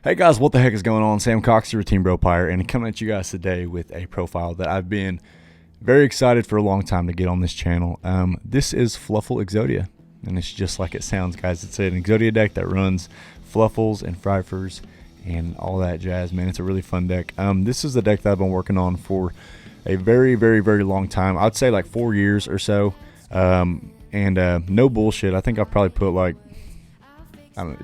Hey guys, what the heck is going on? Samcoxygo, Team Bro Pyre, and coming at you guys today with a profile that I've been very excited for a long time to get on this channel. This is Fluffal Exodia, and it's just like it sounds, guys. It's an Exodia deck that runs Fluffals and Frifers and all that jazz, man. It's a really fun deck. This is the deck that I've been working on for a very, very, very long time. I'd say like 4 years or so, no bullshit. I think I've probably put like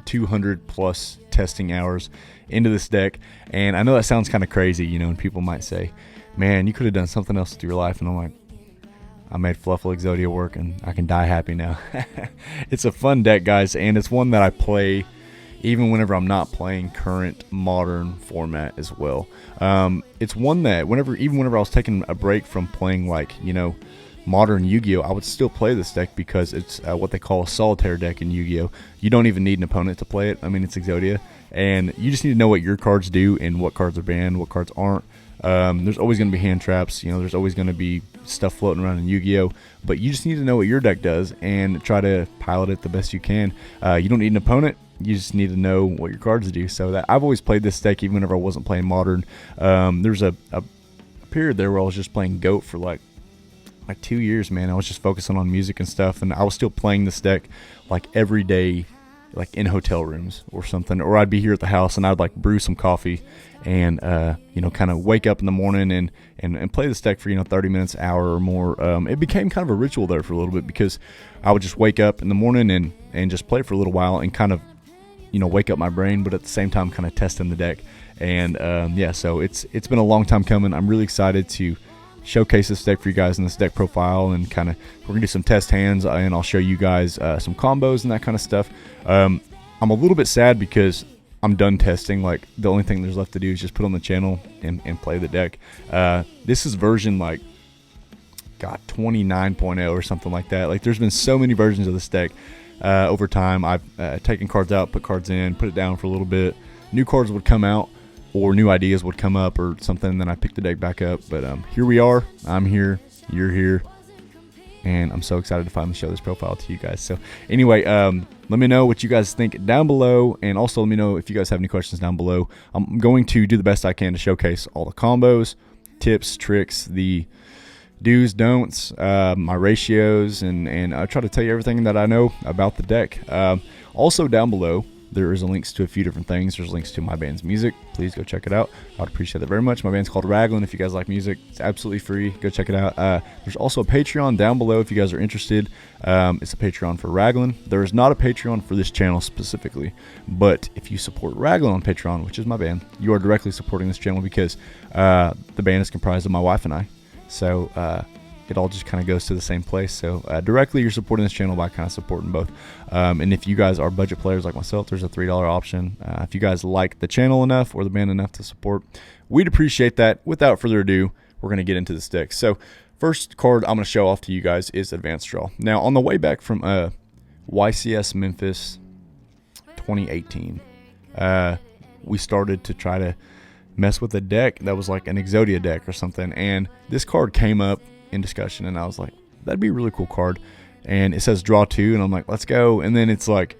200 plus testing hours into this deck, and I know that sounds kind of crazy, you know, and people might say, man, you could have done something else with your life, and I'm like, I made Fluffal Exodia work and I can die happy now. It's a fun deck, guys, and it's one that I play even whenever I'm not playing current modern format as well. It's one that even whenever I was taking a break from playing, like, you know, modern Yu-Gi-Oh, I would still play this deck because it's what they call a solitaire deck in Yu-Gi-Oh. You don't even need an opponent to play it. I mean, it's Exodia, and you just need to know what your cards do and what cards are banned, what cards aren't. There's always going to be hand traps, you know, there's always going to be stuff floating around in Yu-Gi-Oh, but you just need to know what your deck does and try to pilot it the best you can. You don't need an opponent. You just need to know what your cards do. So that I've always played this deck even whenever I wasn't playing modern. There's a period there where I was just playing GOAT for like 2 years, man. I was just focusing on music and stuff, and I was still playing this deck like every day, like in hotel rooms or something, or I'd be here at the house and I'd like brew some coffee and you know, kind of wake up in the morning and play this deck for, you know, 30 minutes, hour or more. It became kind of a ritual there for a little bit because I would just wake up in the morning and just play for a little while and kind of, you know, wake up my brain, but at the same time kind of testing the deck. And yeah, so it's been a long time coming. I'm really excited to showcase this deck for you guys in this deck profile, and kind of we're gonna do some test hands, and I'll show you guys some combos and that kind of stuff. I'm a little bit sad because I'm done testing. Like, the only thing there's left to do is just put on the channel and play the deck. This is version like 29.0 or something like that. Like, there's been so many versions of this deck over time. I've taken cards out, put cards in, put it down for a little bit. New cards would come out, or new ideas would come up or something, and then I pick the deck back up. But here we are. I'm here. You're here. And I'm so excited to finally show this profile to you guys. So anyway, let me know what you guys think down below, and also let me know if you guys have any questions down below. I'm going to do the best I can to showcase all the combos, tips, tricks, the do's, don'ts, my ratios, and I try to tell you everything that I know about the deck. Also down below, there is links to a few different things. There's links to my band's music. Please go check it out. I would appreciate that very much. My band's called Raglan. If you guys like music, it's absolutely free. Go check it out. There's also a Patreon down below if you guys are interested. It's a Patreon for Raglan. There is not a Patreon for this channel specifically, but if you support Raglan on Patreon, which is my band, you are directly supporting this channel because the band is comprised of my wife and I. So it all just kind of goes to the same place. So directly you're supporting this channel by kind of supporting both. And if you guys are budget players like myself, there's a $3 option. If you guys like the channel enough or the band enough to support, we'd appreciate that. Without further ado, we're going to get into this deck. So first card I'm going to show off to you guys is Advanced Draw. Now, on the way back from YCS Memphis 2018, we started to try to mess with a deck that was like an Exodia deck or something, and this card came up in discussion, and I was like, that'd be a really cool card. And it says draw 2, and I'm like, let's go. And then it's like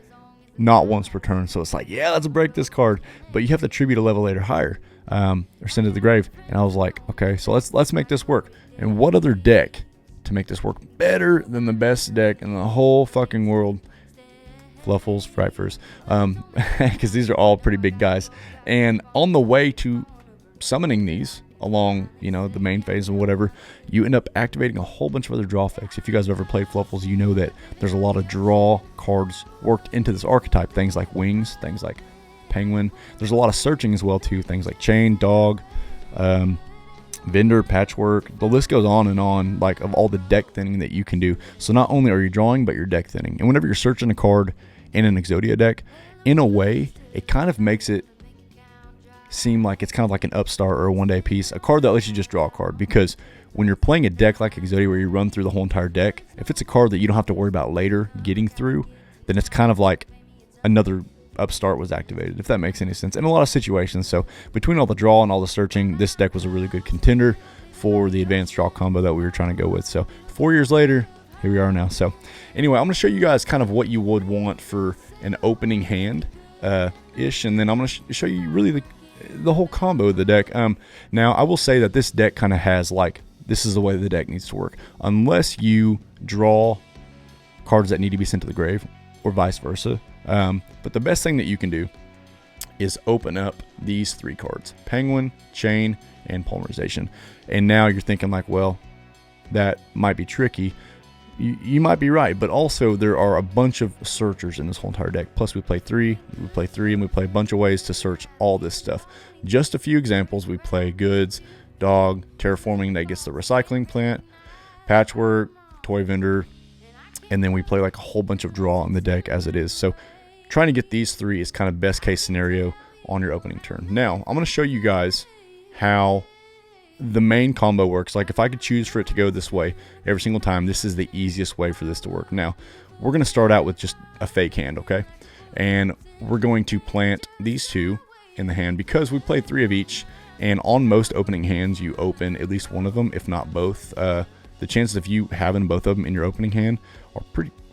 not once per turn, so it's like, yeah, let's break this card, but you have to tribute a level 8 or higher, or send it to the grave. And I was like, okay, so let's make this work. And what other deck to make this work better than the best deck in the whole fucking world? Fluffals, Frifers, because these are all pretty big guys. And on the way to summoning these along, you know, the main phase or whatever, you end up activating a whole bunch of other draw effects. If you guys have ever played Fluffals, you know that there's a lot of draw cards worked into this archetype. Things like wings, things like penguin. There's a lot of searching as well too. Things like chain, dog, vendor, patchwork. The list goes on and on, like, of all the deck thinning that you can do. So not only are you drawing, but you're deck thinning. And whenever you're searching a card in an Exodia deck, in a way, it kind of makes it seem like it's kind of like an upstart or a one-day piece, a card that lets you just draw a card. Because when you're playing a deck like Exodia where you run through the whole entire deck, if it's a card that you don't have to worry about later getting through, then it's kind of like another upstart was activated, if that makes any sense, in a lot of situations. So between all the draw and all the searching, this deck was a really good contender for the advanced draw combo that we were trying to go with. So 4 years later, here we are now. So anyway, I'm going to show you guys kind of what you would want for an opening hand ish, and then I'm going to show you really the whole combo of the deck. Now I will say that this deck kind of has like, this is the way the deck needs to work. Unless you draw cards that need to be sent to the grave, or vice versa. But the best thing that you can do is open up these 3 cards: Penguin, Chain, and Polymerization. And now you're thinking like, well, that might be tricky. You might be right, but also there are a bunch of searchers in this whole entire deck. Plus we play 3, and we play a bunch of ways to search all this stuff. Just a few examples: we play Goods, Dog, Terraforming that gets the Recycling Plant, Patchwork, Toy Vendor, and then we play like a whole bunch of draw on the deck as it is. So trying to get these 3 is kind of best case scenario on your opening turn. Now I'm going to show you guys how the main combo works. Like if I could choose for it to go this way every single time, this is the easiest way for this to work. Now we're going to start out with just a fake hand, okay? And we're going to plant these 2 in the hand because we play 3 of each, and on most opening hands you open at least one of them, if not both. The chances of you having both of them in your opening hand are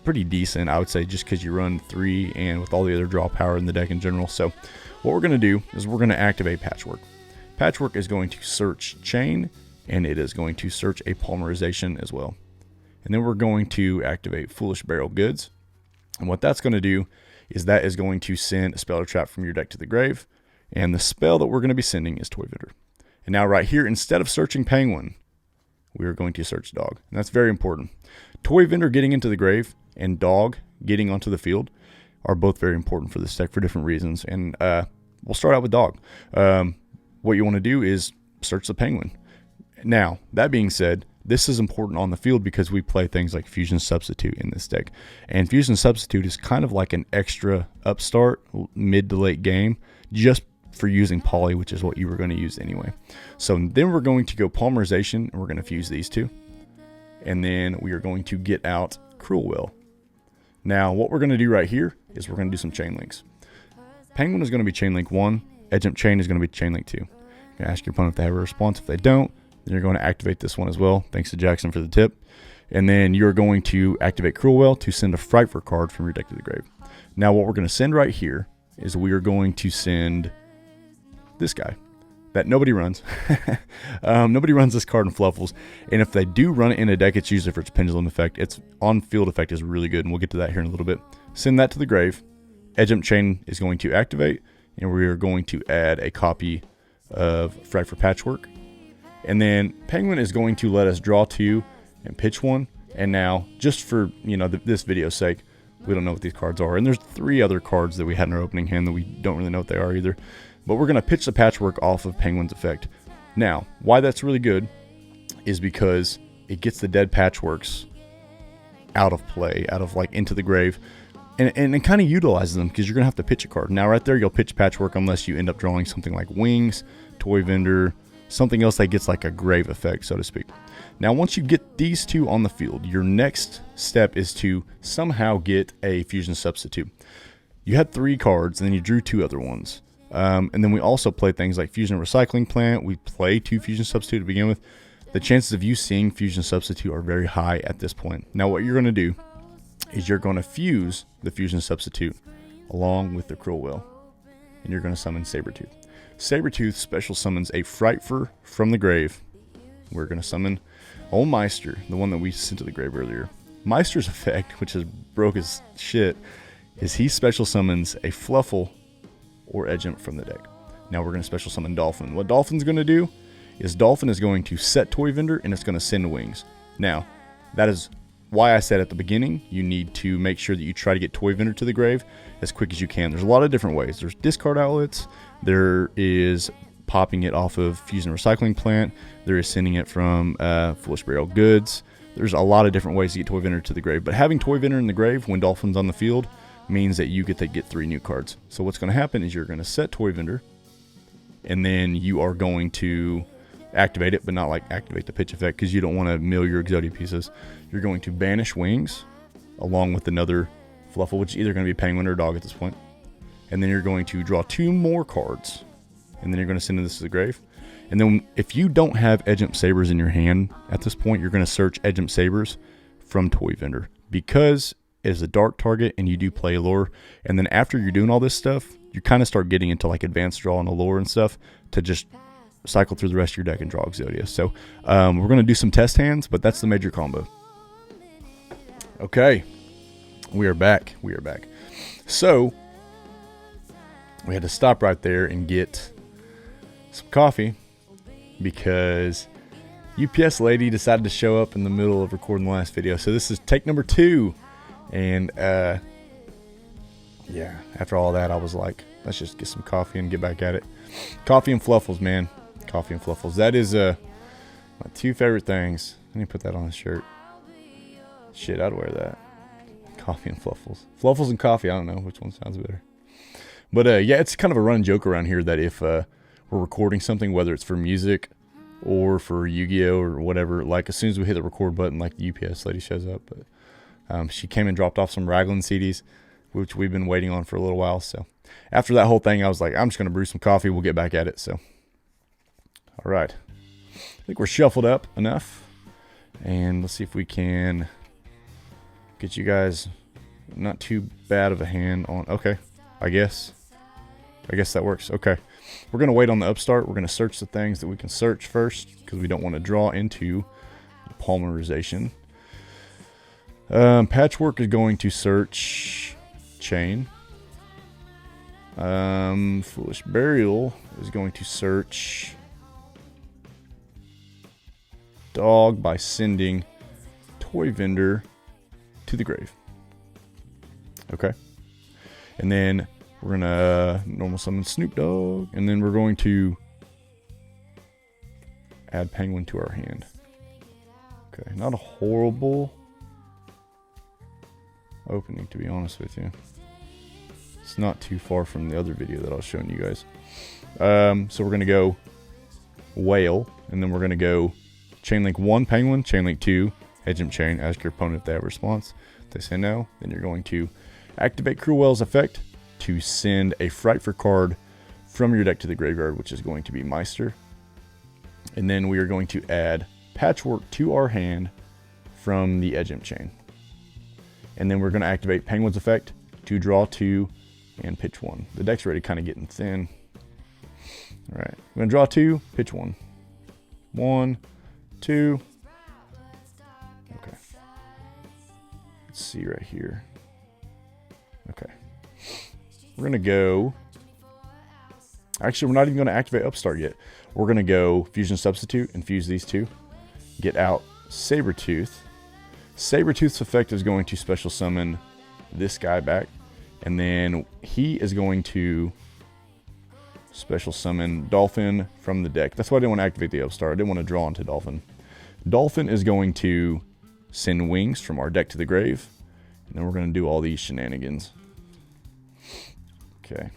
pretty decent, I would say, just because you run 3 and with all the other draw power in the deck in general. So what we're going to do is we're going to activate Patchwork. Patchwork is going to search Chain, and it is going to search a Polymerization as well. And then we're going to activate Foolish Burial Goods. And what that's going to do is that is going to send a spell or trap from your deck to the grave. And the spell that we're going to be sending is Toy Vendor. And now right here, instead of searching Penguin, we are going to search Dog. And that's very important. Toy Vendor getting into the grave and Dog getting onto the field are both very important for this deck for different reasons. And we'll start out with Dog. What you want to do is search the Penguin. Now, that being said, this is important on the field because we play things like Fusion Substitute in this deck. And Fusion Substitute is kind of like an extra upstart mid to late game just for using Poly, which is what you were going to use anyway. So then we're going to go Polymerization, and we're going to fuse these 2. And then we are going to get out Cruel Will. Now, what we're going to do right here is we're going to do some chain links. Penguin is going to be chain link 1. Edge Jump Chain is going to be chain link 2. You're going to ask your opponent if they have a response. If they don't, then you're going to activate this one as well. Thanks to Jackson for the tip. And then you're going to activate Cruel Will to send a Frightful card from your deck to the grave. Now, what we're going to send right here is we are going to send this guy that nobody runs. Nobody runs this card in Fluffals. And if they do run it in a deck, it's usually for its Pendulum effect. Its on-field effect is really good, and we'll get to that here in a little bit. Send that to the grave. Edge Jump Chain is going to activate, and we are going to add a copy of Frightful Patchwork. And then Penguin is going to let us draw 2 and pitch 1. And now, just for this video's sake, we don't know what these cards are. And there's 3 other cards that we had in our opening hand that we don't really know what they are either. But we're going to pitch the Patchwork off of Penguin's effect. Now, why that's really good is because it gets the dead Patchworks out of play, out of like into the grave. And it kind of utilizes them because you're going to have to pitch a card. Now, right there, you'll pitch Patchwork unless you end up drawing something like Wings, Toy Vendor, something else that gets like a grave effect, so to speak. Now, once you get these 2 on the field, your next step is to somehow get a Fusion Substitute. You had 3 cards, and then you drew 2 other ones. And then we also play things like Fusion Recycling Plant. We play 2 Fusion Substitute to begin with. The chances of you seeing Fusion Substitute are very high at this point. Now, what you're going to do is you're going to fuse the Fusion Substitute along with the Cruel Will, and you're going to summon Sabretooth. Sabretooth special summons a Frightful from the grave. We're going to summon Old Meister, the one that we sent to the grave earlier. Meister's effect, which is broke as shit, is he special summons a Fluffal or Edge Jump from the deck. Now we're going to special summon Dolphin. What Dolphin's going to do is Dolphin is going to set Toy Vendor, and it's going to send Wings. Now, that is why I said at the beginning, you need to make sure that you try to get Toy Vendor to the grave as quick as you can. There's a lot of different ways. There's discard outlets. There is popping it off of Fusion Recycling Plant. There is sending it from Foolish Burial Goods. There's a lot of different ways to get Toy Vendor to the grave. But having Toy Vendor in the grave when Dolphin's on the field means that you get to get 3 new cards. So what's going to happen is you're going to set Toy Vendor, and then you are going to activate it, but not like activate the pitch effect because you don't want to mill your Exodia pieces. You're going to banish Wings along with another Fluffal, which is either going to be Penguin or Dog at this point. And then you're going to draw 2 more cards, and then you're going to send this to the grave. And then if you don't have Edge Jump Sabers in your hand at this point, you're going to search Edge Jump Sabers from Toy Vendor. Because is a dark target and you do play Allure. And then after you're doing all this stuff, you kind of start getting into like advanced draw and Allure and stuff to just cycle through the rest of your deck and draw Exodia. So we're going to do some test hands, but that's the major combo. Okay, we are back. So we had to stop right there and get some coffee because UPS lady decided to show up in the middle of recording the last video. So this is take number 2. And yeah, after all that, I was like, let's just get some coffee and get back at it. Coffee and Fluffals, man. Coffee and Fluffals. That is my 2 favorite things. Let me put that on a shirt. Shit, I'd wear that. Coffee and Fluffals. Fluffals and coffee, I don't know which one sounds better. But yeah, it's kind of a running joke around here that if we're recording something, whether it's for music or for Yu-Gi-Oh or whatever, like as soon as we hit the record button, like the UPS lady shows up. But she came and dropped off some Raglan CDs, which we've been waiting on for a little while. So after that whole thing, I was like, I'm just going to brew some coffee. We'll get back at it. So, all right. I think we're shuffled up enough. And let's see if we can get you guys not too bad of a hand on. Okay, I guess that works. Okay. We're going to wait on the upstart. We're going to search the things that we can search first because we don't want to draw into polymerization. Patchwork is going to search chain. Foolish Burial is going to search dog by sending toy vendor to the grave. Okay. And then we're going to normal summon Snoop Dogg. And then we're going to add Penguin to our hand. Okay. Not a horrible opening, to be honest with you. It's not too far from the other video that I was showing you guys. So we're going to go Whale. And then we're going to go Chainlink 1 Penguin, Chainlink 2 Edgem Chain. Ask your opponent if they have a response. If they say no, then you're going to activate Cruel Whale's effect to send a Frightful card from your deck to the graveyard, which is going to be Meister. And then we are going to add Patchwork to our hand from the Edgem Chain. And then we're going to activate Penguin's effect to draw 2 and pitch 1. The deck's already kind of getting thin. All right, I'm going to draw 2, pitch 1. 1, 2. Okay. Let's see right here. Okay. We're going to go. Actually, we're not even going to activate Upstart yet. We're going to go Fusion Substitute and fuse these 2. Get out Sabretooth. Sabretooth's effect is going to special summon this guy back. And then he is going to special summon Dolphin from the deck. That's why I didn't want to activate the Upstart. I didn't want to draw into Dolphin. Dolphin is going to send Wings from our deck to the grave. And then we're going to do all these shenanigans. Okay.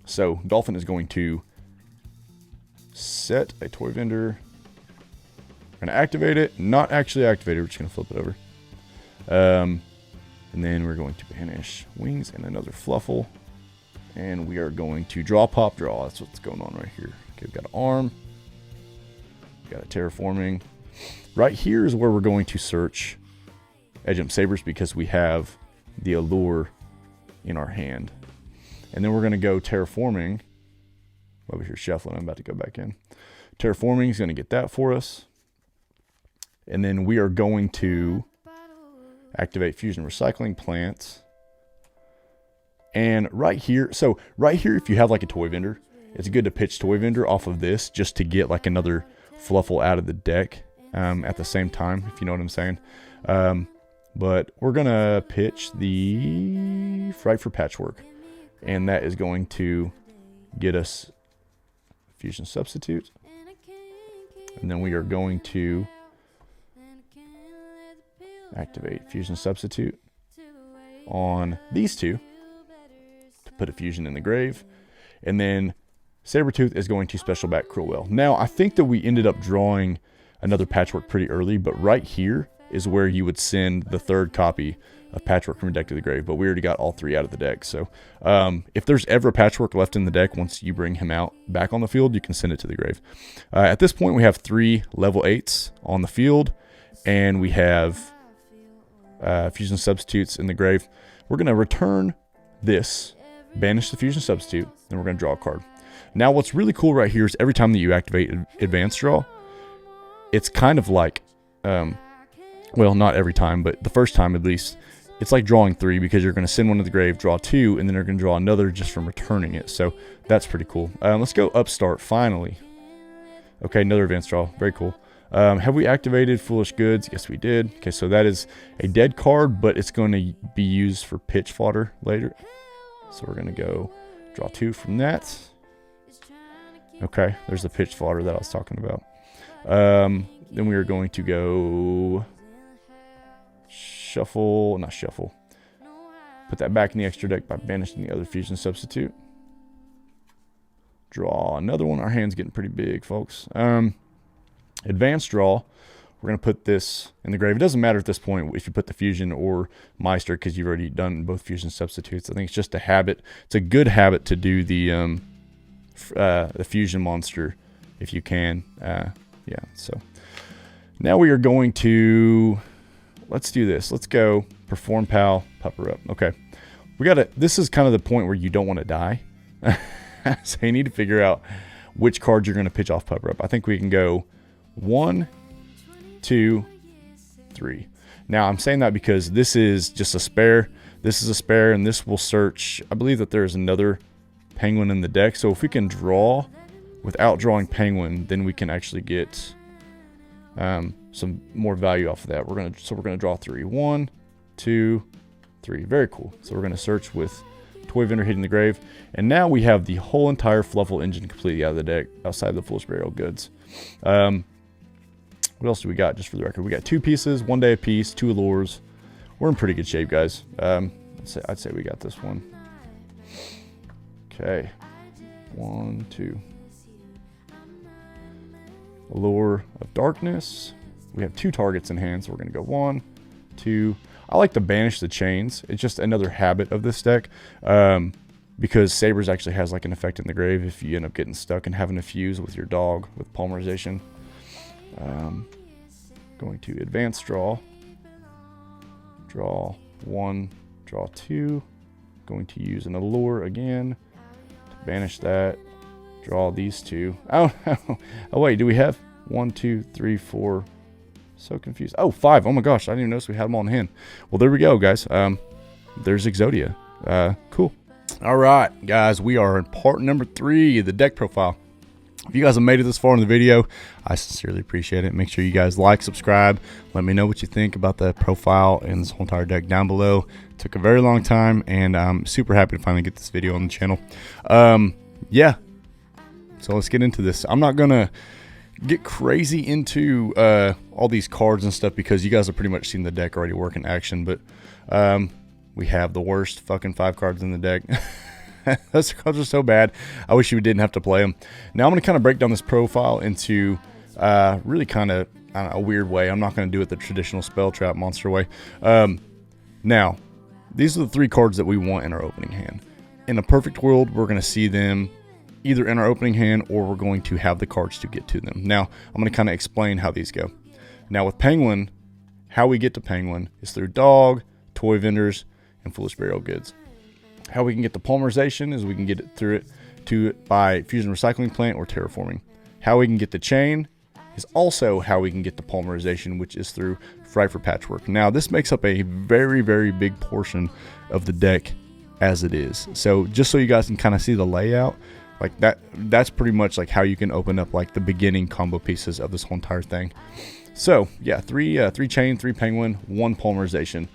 So Dolphin is going to set a toy vendor. We're going to activate it. Not actually activate it. We're just going to flip it over. And then we're going to banish Wings and another Fluffal. And we are going to draw, pop, draw. That's what's going on right here. Okay, we've got an arm. We've got a terraforming. Right here is where we're going to search Edgem Sabers because we have the Allure in our hand. And then we're going to go terraforming. Over here shuffling. I'm about to go back in. Terraforming is going to get that for us. And then we are going to activate Fusion Recycling Plants. And right here, so right here, if you have like a toy vendor, it's good to pitch toy vendor off of this just to get like another Fluffal out of the deck at the same time, if you know what I'm saying. But we're going to pitch the Fright for Patchwork. And that is going to get us Fusion Substitute. And then we are going to activate Fusion Substitute on these 2 to put a fusion in the grave. And then Sabretooth is going to special back Cruel Whale. Now, I think that we ended up drawing another Patchwork pretty early, but right here is where you would send the 3rd copy of Patchwork from your deck to the grave, but we already got all 3 out of the deck. So if there's ever a Patchwork left in the deck, once you bring him out back on the field, you can send it to the grave. At this point, we have 3 level 8s on the field, and we have fusion substitutes in the grave. We're going to return this, banish the fusion substitute, and we're going to draw a card. Now, what's really cool right here is every time that you activate advanced draw, it's kind of like, well, not every time, but the first time at least, it's like drawing 3 because you're going to send one to the grave, draw 2, and then you're going to draw another just from returning it. So that's pretty cool. Let's go upstart finally. Okay, another advanced draw. Very cool. Have we activated Foolish Goods? Yes, we did. Okay, so that is a dead card, but it's going to be used for pitch fodder later. So we're going to go draw 2 from that. Okay, there's the pitch fodder that I was talking about. Then we are going to go shuffle, not shuffle. Put that back in the extra deck by banishing the other fusion substitute. Draw another one. Our hand's getting pretty big, folks. Advanced draw. We're going to put this in the grave. It doesn't matter at this point if you put the fusion or Meister because you've already done both fusion substitutes. I think it's just a habit. It's a good habit to do the fusion monster if you can. Yeah, so now we are going to, let's do this. Let's go perform pal, pupper up. Okay, this is kind of the point where you don't want to die. So you need to figure out which cards you're going to pitch off pupper up. I think we can go 1, 2, 3. Now I'm saying that because this is just a spare. This is a spare, and this will search. I believe that there is another penguin in the deck. So if we can draw without drawing penguin, then we can actually get some more value off of that. So we're gonna draw 3. 1, 2, 3. Very cool. So we're gonna search with Toy Vendor hitting the grave, and now we have the whole entire Fluffal engine completely out of the deck outside of the Foolish Burial Goods. What else do we got? Just for the record, we got 2 pieces, 1 day a piece, 2 allures. We're in pretty good shape, guys. I'd say we got this one. Okay, 1, 2. Allure of Darkness. We have 2 targets in hand, so we're going to go 1, 2. I like to banish the chains. It's just another habit of this deck, because Sabers actually has like an effect in the grave if you end up getting stuck and having to fuse with your dog with polymerization. Going to advance draw. Draw 1, draw 2. Going to use an allure again to banish that. Draw these 2. Oh, oh wait, do we have 1, 2, 3, 4? So confused. Oh, 5. Oh my gosh, I didn't even notice we had them all in hand. Well, there we go, guys. There's Exodia. Cool. All right, guys, we are in part number 3, the deck profile. If you guys have made it this far in the video, I sincerely appreciate it. Make sure you guys like, subscribe. Let me know what you think about the profile and this whole entire deck down below. It took a very long time, and I'm super happy to finally get this video on the channel. Yeah, so let's get into this. I'm not going to get crazy into all these cards and stuff because you guys have pretty much seen the deck already work in action, but we have the worst fucking 5 cards in the deck. Those cards are so bad. I wish you didn't have to play them. Now I'm going to kind of break down this profile into really kind of a weird way. I'm not going to do it the traditional spell trap monster way. Now, these are the 3 cards that we want in our opening hand. In a perfect world, we're going to see them either in our opening hand or we're going to have the cards to get to them. Now, I'm going to kind of explain how these go. Now, with Penguin, how we get to Penguin is through Dog, Toy Vendors, and Foolish Burial Goods. How we can get the polymerization is we can get it through it by Fusion Recycling Plant or Terraforming. How we can get the chain is also how we can get the polymerization, which is through Fright for Patchwork. Now, this makes up a very, very big portion of the deck as it is. So just so you guys can kind of see the layout, like that's pretty much like how you can open up like the beginning combo pieces of this whole entire thing. So yeah, 3 chain, 3 penguin, 1 polymerization.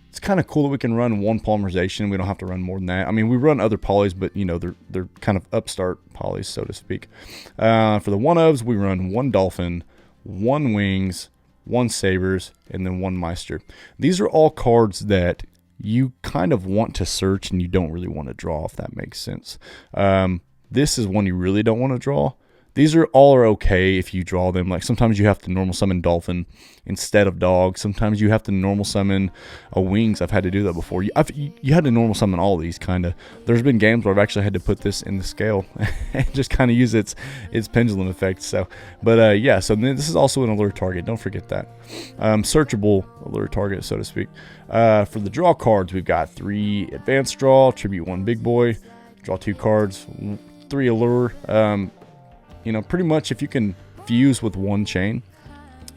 It's kind of cool that we can run 1 polymerization. We don't have to run more than that. I mean, we run other polys, but you know, they're kind of upstart polys, so to speak. For the 1-ofs, we run 1 dolphin, 1 wings, 1 sabers, and then 1 meister. These are all cards that you kind of want to search and you don't really want to draw, if that makes sense. This is one you really don't want to draw. These are all okay if you draw them. Like sometimes you have to normal summon Dolphin instead of Dog. Sometimes you have to normal summon a Wings. I've had to do that before. You had to normal summon all these kind of. There's been games where I've actually had to put this in the scale and just kind of use its pendulum effect. So, but yeah. So this is also an alert target. Don't forget that. Searchable alert target, so to speak. For the draw cards, we've got 3 advanced draw, tribute 1 big boy, draw 2 cards, 3 allure. You know, pretty much if you can fuse with 1 chain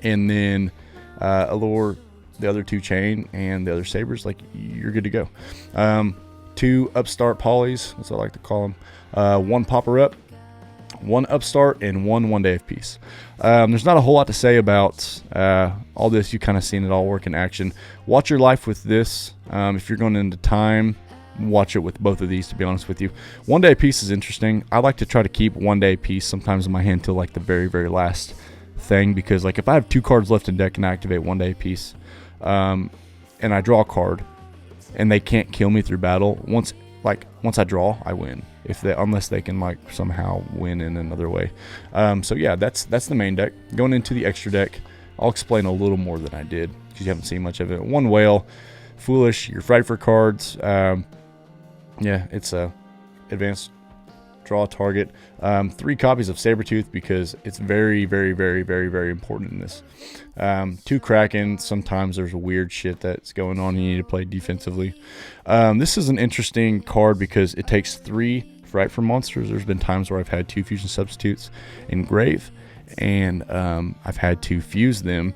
and then allure the other 2 chain and the other sabers, like you're good to go. 2 upstart polys, as I like to call them, 1 popper up, 1 upstart, and 1 day of peace. There's not a whole lot to say about all this. You've kind of seen it all work in action. Watch your life with this. If you're going into time, watch it with both of these, to be honest with you. 1 day piece is interesting. I like to try to keep 1 day piece sometimes in my hand till like the very, very last thing, because like if I have 2 cards left in deck and I activate 1 day piece, and I draw a card and they can't kill me through battle, once I draw, I win. Unless they can like somehow win in another way. So yeah, that's the main deck. Going into the extra deck, I'll explain a little more than I did because you haven't seen much of it. 1 whale, foolish, your fight for cards. Yeah, it's a advanced draw target. 3 copies of Sabretooth because it's very, very, very, very, very important in this. 2 Kraken. Sometimes there's weird shit that's going on. You need to play defensively. This is an interesting card because it takes 3 Fright for monsters. There's been times where I've had 2 fusion substitutes in Grave, and I've had to fuse them,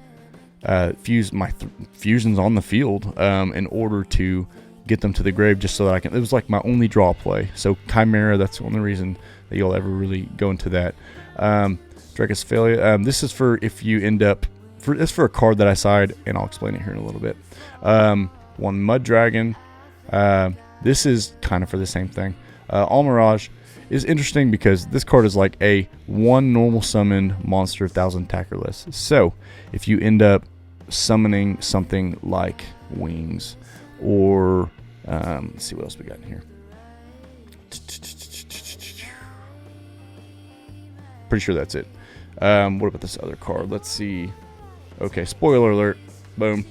fuse my fusions on the field in order to get them to the grave, just so that I can. It was like my only draw play. So Chimera, that's the only reason that you'll ever really go into that. Dracosphalia. This is for if you end up. It's for a card that I side, and I'll explain it here in a little bit. 1 Mud Dragon. This is kind of for the same thing. Almirage is interesting because this card is like a 1 normal summoned monster 1,000 attack or less. So if you end up summoning something like Wings, or let's see what else we got in here. Pretty sure that's it. What about this other card? Let's see. Okay, spoiler alert. Boom.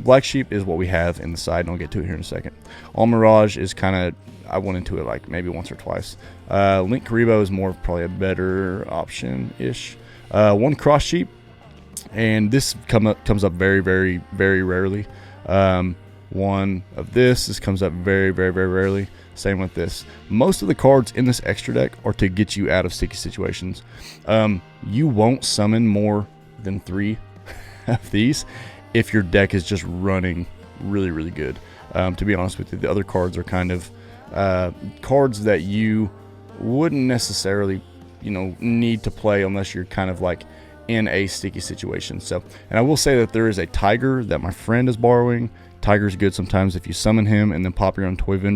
Black Sheep is what we have in the side, and I'll get to it here in a second. Almirage is kind of, I went into it like maybe once or twice. Link Karibo is more probably a better option-ish. 1 Cross Sheep, and this comes up very, very, very rarely. 1 of this comes up very, very, very rarely. Same with this. Most of the cards in this extra deck are to get you out of sticky situations. You won't summon more than 3 of these if your deck is just running really, really good. To be honest with you, the other cards are kind of cards that you wouldn't necessarily, need to play unless you're kind of like in a sticky situation. So, and I will say that there is a Tiger that my friend is borrowing. Tiger's good sometimes if you summon him and then pop your own toy vendor.